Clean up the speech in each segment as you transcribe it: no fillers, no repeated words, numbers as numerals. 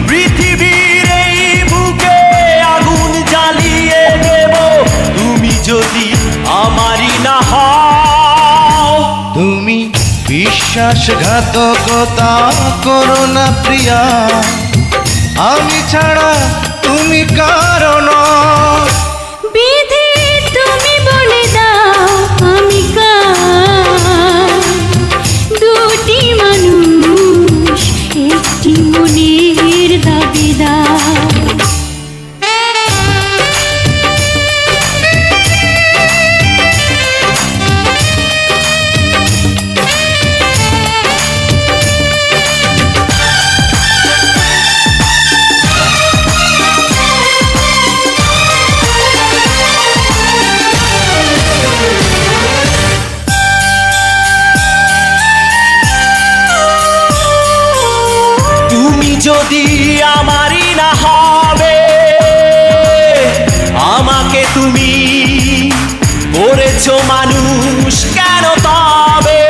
পৃথিবীর এই বুকে আগুন জ্বালিয়ে দেব তুমি যদি আমারই না হও। তুমি বিশ্বাসঘাতকতা করো না প্রিয়া, আমি ছাড়া তুমি কারো নও। বিধি তুমি বলে দাও আমি কার, দুটি মানুষ একটি মনের দাবিদার। যদি আমারই না হবে, আমাকে তুমি করেছো মানুষ কেন তবে?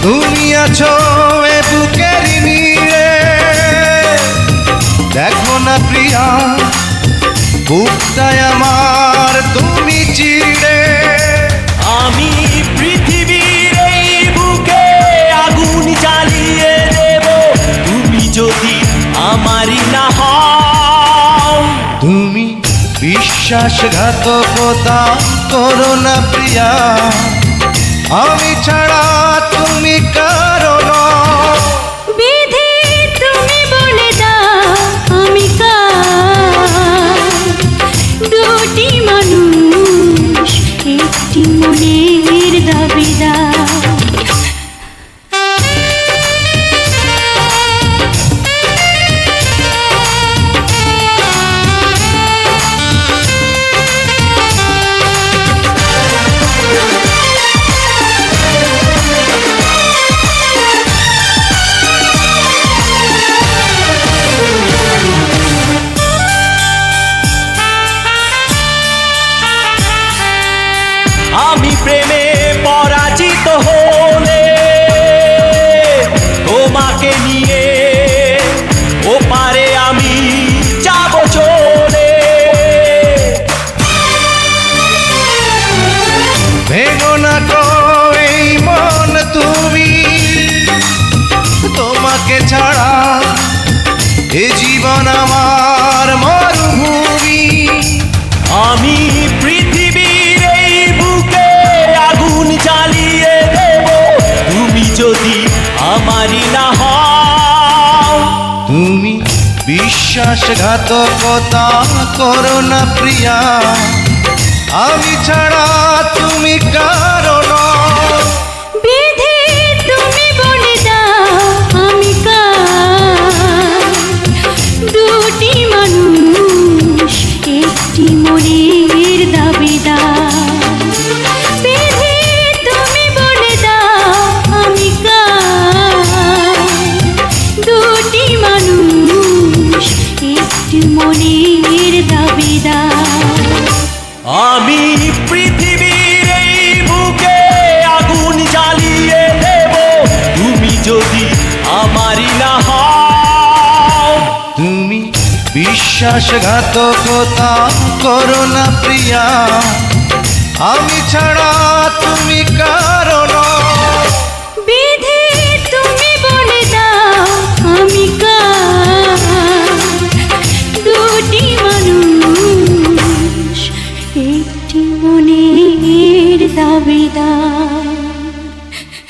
তুমি আছো এ বুকের নীড়ে, দেখো না প্রিয়া বুকটায় আমার তুমি চিড়ে। আমি পৃথিবীর এই বুকে আগুন জ্বালিয়ে দেব তুমি যদি আমারই না হও। তুমি বিশ্বাসঘাতকতা করো না প্রিয়া, আমি ছাড়া তুমি কারো নও। বিধি তুমি বলে দাও আমি কার, দুটি মানুষ একটি মনের দাবিদার। আমি প্রেমে পরাজিত হলে তোমাকে নিয়ে ওপারে আমি যাব চলে। ভেঙো না তো এই মন তুমি, তোমাকে ছাড়া এ জীবন আমার মরুভূমি। আমি পৃথিবীর এই বুকে আগুন জ্বালিয়ে দেব তুমি যদি আমারই না হও। তুমি বিশ্বাসঘাতকতা করো না প্রিয়া, আমি ছাড়া তুমি কারো নও। বিধি তুমি বলে দাও আমি কার, দুটি মানুষ একটি মনের দাবিদার। বিধি তুমি বলে দাও আমি কার, দুটি মানুষ একটি মনের দাবিদার। আমি পৃথিবীর এই বুকে আগুন জ্বালিয়ে দেব তুমি যদি আমারই না হও। তুমি বিশ্বাসঘাতকতা করো না প্রিয়া, আমি ছাড়া তুমি কারো